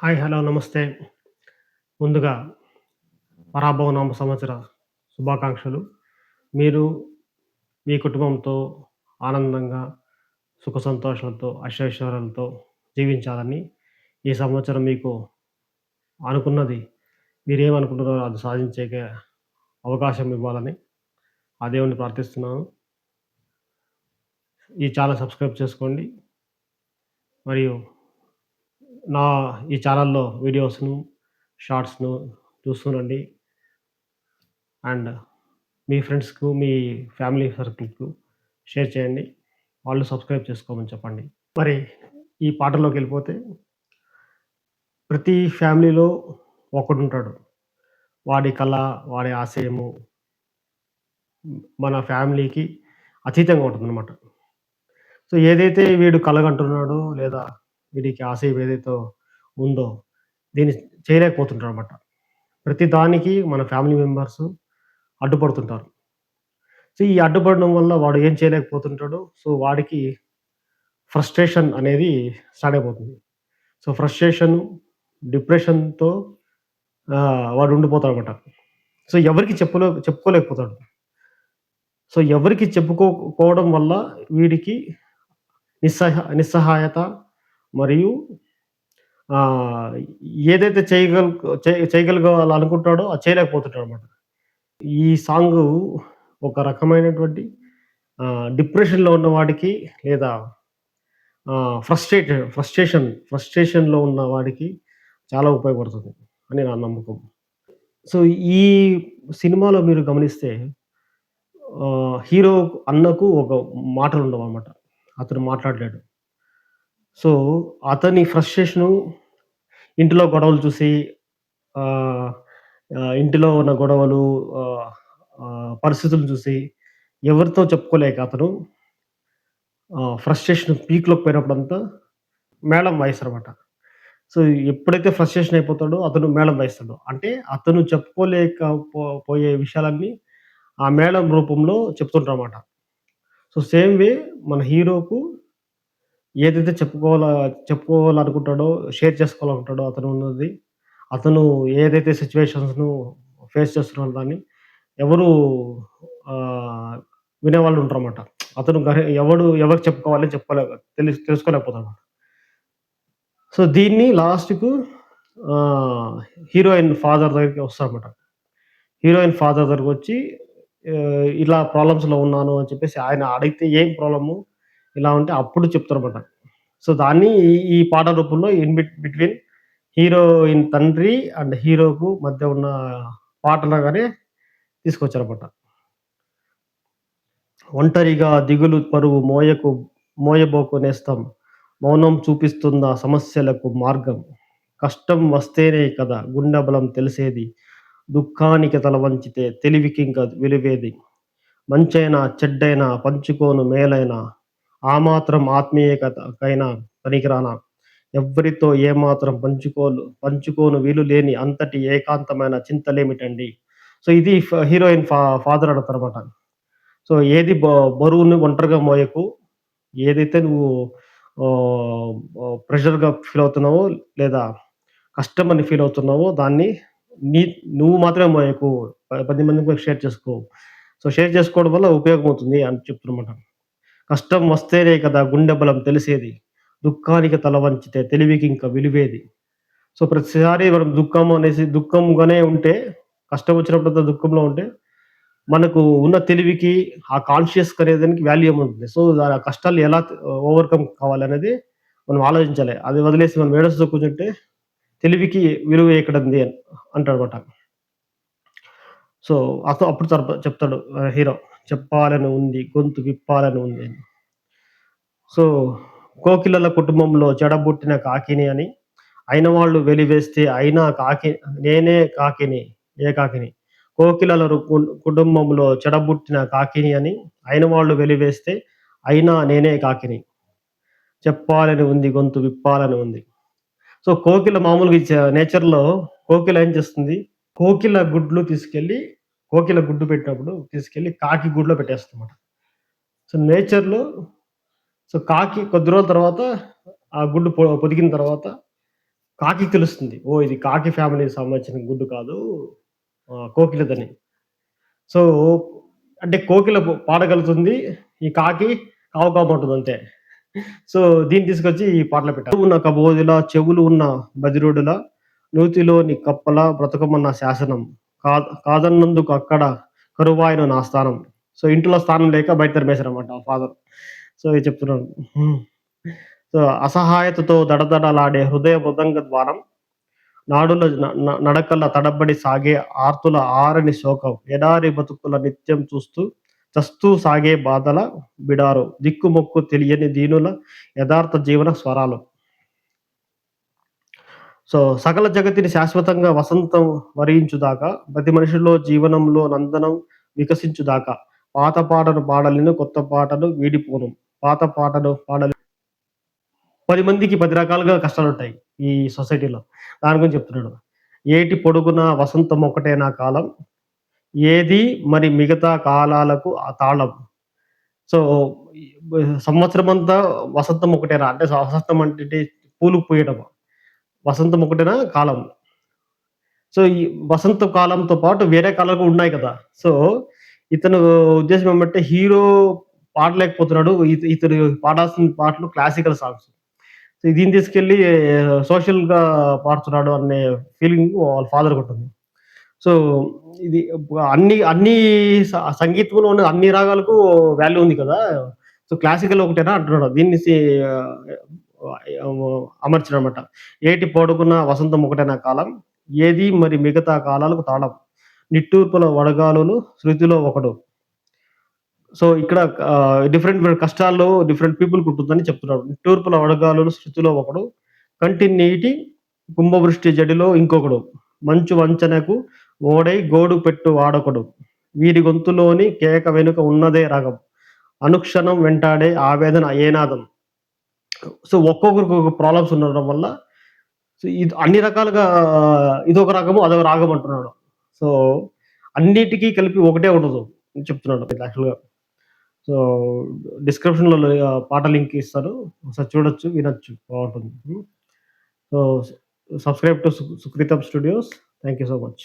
Hi. Hello. నమస్తే. ముందుగా పరాభవనామ సంవత్సర శుభాకాంక్షలు. మీరు మీ కుటుంబంతో ఆనందంగా, సుఖ సంతోషాలతో, అష్టైశ్వర్యాలతో జీవించాలని, ఈ సంవత్సరం మీకు అనుకున్నది మీరేమనుకుంటున్నారో అది సాధించేకే అవకాశం ఇవ్వాలని ఆ దేవుడిని ప్రార్థిస్తున్నాను. ఈ ఛానెల్ సబ్స్క్రైబ్ చేసుకోండి. మరియు నా ఈ ఛానెల్‌లో వీడియోస్‌ను, షార్ట్స్‌ను చూస్తూనండి. అండ్ మీ ఫ్రెండ్స్‌కు, మీ ఫ్యామిలీ సర్కిల్‌కు షేర్ చేయండి. వాళ్ళు సబ్స్క్రైబ్ చేసుకోమని చెప్పండి. మరి ఈ పాటలోకెళ్ళిపోతే ప్రతి ఫ్యామిలీలో ఒకడుంటాడు. వాడి కల, వాడి ఆశయము మన ఫ్యామిలీకి అతీతంగా ఉంటుందనమాట. సో, ఏదైతే వీడు కలగంటున్నాడో లేదా వీడికి ఆశయం ఏదైతే ఉందో దీన్ని చేయలేకపోతుంటాడనమాట. ప్రతి దానికి మన ఫ్యామిలీ మెంబర్స్ అడ్డుపడుతుంటారు. సో, ఈ అడ్డుపడడం వల్ల వాడు ఏం చేయలేకపోతుంటాడు. సో, వాడికి ఫ్రస్ట్రేషన్ అనేది స్టార్ట్ అయిపోతుంది. సో, ఫ్రస్ట్రేషన్, డిప్రెషన్‌తో వాడు ఉండిపోతాడనమాట. సో, ఎవరికీ చెప్పుకోలేకపోతాడు. సో, ఎవరికీ చెప్పుకోకపోవడం వల్ల వీడికి నిస్సహాయత మరియు ఆహ్, ఏదైతే చేయగలగాలనుకుంటాడో అది చేయలేకపోతుంటాడనమాట. ఈ సాంగు ఒక రకమైనటువంటి డిప్రెషన్‌లో ఉన్న వాడికి లేదా ఫ్రస్ట్రేషన్‌లో ఉన్న వాడికి చాలా ఉపయోగపడుతుంది అని నా నమ్మకం. సో, ఈ సినిమాలో మీరు గమనిస్తే హీరో అన్నకు ఒక మాటలుండవనమాట. అతను మాట్లాడలేడు. సో, అతని ఫ్రస్ట్రేషను ఇంటిలో గొడవలు చూసి ఆహ్, ఇంటిలో ఉన్న గొడవలు ఆహ్, పరిస్థితులను చూసి ఎవరితో చెప్పుకోలేక అతను ఫ్రస్ట్రేషన్ పీక్‌లోకి పోయినప్పుడంతా మేళం వాయిస్తారనమాట. సో, ఎప్పుడైతే ఫ్రస్ట్రేషన్ అయిపోతాడో అతను మేళం వాయిస్తాడు. అంటే అతను చెప్పుకోలేక పోయే విషయాలన్నీ ఆ మేళం రూపంలో చెప్తుంటారనమాట. సో, సేమ్ వే మన హీరోకు ఏదైతే చెప్పుకోవాలనుకుంటాడో, షేర్ చేసుకోవాలనుకుంటాడో అతను ఏదైతే సిట్యుయేషన్స్‌ను ఫేస్ చేస్తున్నాడో దాన్ని ఎవరు ఆహ్, వినేవాళ్ళు ఉండరన్నమాట. అతను ఎవరికి చెప్పుకోవాలి తెలుసుకోలేకపోతాడన్నమాట. సో, దీన్ని లాస్ట్‌కు ఆహ్, హీరోయిన్ ఫాదర్ దగ్గరికి వస్తాడన్నమాట. హీరోయిన్ ఫాదర్ దగ్గరకొచ్చి ఇలా ప్రాబ్లమ్స్‌లో ఉన్నాను అని చెప్పేసి ఆయన అడిగితే ఏం ప్రాబ్లము? ఇలా ఉంటే అప్పుడు చెప్తారన్నమాట. సో, దాన్ని ఈ పాట రూపంలో బిట్వీన్ హీరోయిన్ తండ్రి అండ్ హీరోకు మధ్య ఉన్న పాటలాగానే తీసుకొచ్చారన్నమాట. ఒంటరిగా దిగులు పరువు మోయబోకు నేస్తం. మౌనం చూపిస్తుందా సమస్యలకు మార్గం. కష్టం వస్తేనే కదా గుండె బలం తెలిసేది. దుఃఖానికి తల వంచితే తెలివికింక విలువేది. మంచైనా చెడ్డైనా పంచుకోను మేలైనా. ఆ మాత్రం ఆత్మీయతకైనా పనికిరానా. ఎవ్వరితో ఏమాత్రం పంచుకోను వీలు లేని అంతటి ఏకాంతమైన చింతలేమిటండి. సో, ఇది హీరోయిన్ ఫాదర్ అడుగుతారన్నమాట. సో, ఏది బరువుని ఒంటరిగా మోయకు. ఏదైతే నువ్వు ఆహ్, ప్రెషర్‌గా ఫీల్ అవుతున్నావో లేదా కష్టమని ఫీల్ అవుతున్నావో దాన్ని నీ నువ్వు మాత్రమే మోయకు. 10 మందికి కూడా షేర్ చేసుకో. సో, షేర్ చేసుకోవడం వల్ల ఉపయోగమవుతుంది అని చెప్తున్నమాట. కష్టం వస్తేనే కదా గుండె బలం తెలిసేది. దుఃఖానికి తల వంచితే తెలివికింక విలువేది. సో, ప్రతిసారి మనం దుఃఖంగానే ఉంటే, కష్టం వచ్చినప్పుడంతా దుఃఖంలో ఉంటే మనకు ఉన్న తెలివికి, ఆ కాన్షియస్‌కనే దానికి వాల్యూ ఏముంటుంది. సో, ఆ కష్టాలు ఎలా ఓవర్‌కమ్ కావాలనేది మనం ఆలోచించాలి. అది వదిలేసి మనం ఏడుస్తూ కూర్చుంటే తెలివికి విలువ ఎక్కడుంది అంటాడన్నమాట. సో, అప్పుడు చెప్తాడు హీరో. చెప్పాలని ఉంది, గొంతు విప్పాలని ఉంది అని. సో, కోకిలల కుటుంబంలో చెడబుట్టిన కాకిని అని, అయినవాళ్ళు వెలివేస్తే అయినా నేనే కాకిని, ఏకాకిని. కోకిలల కుటుంబంలో చెడబుట్టిన కాకిని అని, అయినవాళ్ళు వెలివేస్తే అయినా నేనే కాకిని. చెప్పాలని ఉంది, గొంతు విప్పాలని ఉంది. సో, కోకిల మామూలుగా నేచర్‌లో కోకిల ఏం చేస్తుంది? కోకిల గుడ్లు తీసుకెళ్ళి కోకిల గుడ్డు పెట్టినప్పుడు తీసుకెళ్ళి కాకి గూడులో పెట్టేస్తదన్నమాట. సో, నేచర్‌లో సో, కాకి కొద్ది రోజుల తర్వాత ఆ గుడ్డు పొదిగిన తర్వాత కాకికి తెలుస్తుంది. ఓహ్! ఇది కాకి ఫ్యామిలీకి సంబంధించిన గుడ్డు కాదు. కోకిలదని. సో, అంటే కోకిల పాడగలుగుతుంది. ఈ కాకి కావు కామంటుందంతే. సో, దీన్ని తీసుకొచ్చి ఈ పాటలో పెట్టారు. "ఉన్న కబోదిలా చెవులు ఉన్న బదిరుడులా నూతిలోని కప్పలా బ్రతకమన్న శాసనం. కాదన్నందుకు అక్కడ కరువాయెను నా స్థానం." సో, ఇంట్లో స్థానం లేక బయట తరిమేసారన్నమాట ఫాదర్. సో, ఇది చెప్తున్నాడు. హ్మ్. సో, అసహాయతతో దడదడలాడే హృదయ మృదంగ ద్వారం నాడుల నడకల తడబడి సాగే ఆర్తుల ఆరని శోకం. ఎడారి బతుకుల నిత్యం చూస్తూ చస్తూ సాగే బాధల బిడారు. దిక్కుమొక్కు తెలియని దీనుల యథార్థ జీవన స్వరాలు. సో, సకల జగతిని శాశ్వతంగా వసంతం వరించుదాకా, ప్రతి మనిషిలో జీవనంలో నందనం వికసించుదాకా, పాత పాటలు పాడలేను కొత్త పాటలు వీడిపోను. పాత పాటలు పాడలే 10 మందికి 10 రకాలుగా కష్టాలుంటాయి ఈ సొసైటీలో. దాని గురించి చెప్తున్నాడు. ఏటి పొడుగున వసంతం ఒకటేనా కాలం, ఏది మరి మిగతా కాలాలకు ఆ తాళం. సో, ఈ సంవత్సరమంతా వసంతం ఒకటేనా అంటే వసంతం అంటే పూలు పూయడం. వసంతం ఒకటేనా కాలం. సో, ఈ వసంత కాలంతో పాటు వేరే కాలాలు కూడా ఉన్నాయి కదా! సో, ఇతను ఉద్దేశ్యం ఏమంటే హీరో పాడలేకపోతున్నాడు. ఇతను పాడాల్సిన పాటలు క్లాసికల్ సాంగ్స్. సో, దీన్ని తీసుకెళ్ళి సోషల్‌గా పాడుతున్నాడు అనే ఫీలింగ్ వాళ్ళ ఫాదర్‌కుంటుంది. సో, ఇది అన్ని అన్ని సంగీతంలో ఉన్న అన్ని రాగాలకు వాల్యూ ఉంది కదా! సో, క్లాసికల్ ఒకటేనా అంటున్నాడు. దీన్ని అమర్చాడనమాట. ఏటి పొడుగున వసంతం ఒకటేనా కాలం, ఏది మరి మిగతా కాలాలకు తాళం. నిట్టూర్పుల వడగాలులు శృతిలో ఒకడు. సో, ఇక్కడ డిఫరెంట్ కష్టాల్లో డిఫరెంట్ పీపుల్‌కుంటుందని చెప్తున్నాడు. నిట్టూర్పుల వడగాలులు శృతిలో ఒకడు. కంటి నీటి కుంభవృష్టి జడిలో ఇంకొకడు. మంచు వంచనకు ఓడై గోడు పెట్టు వాడొకడు. వీరి గొంతులోని కేక వెనుక ఉన్నదే రాగం. అనుక్షణం వెంటాడే ఆవేదన ఏనాదం. సో, ఒక్కొక్కరికి ఒక్కొక్క ప్రాబ్లమ్స్ ఉండడం వల్ల సో, ఇది అన్ని రకాలుగా ఇదొక రాగము, అదొక రాగం అంటున్నాడు. సో, అన్నిటికి కలిపి ఒకటే ఉండదు అని చెప్తున్నాడు యాక్చువల్‌గా. సో, డిస్క్రిప్షన్‌లో పాట లింక్ ఇస్తాను. ఒకసారి చూడొచ్చు, వినొచ్చు బావుంటుంది. Hmm. So, subscribe to Sukritam studios. Thank you so much.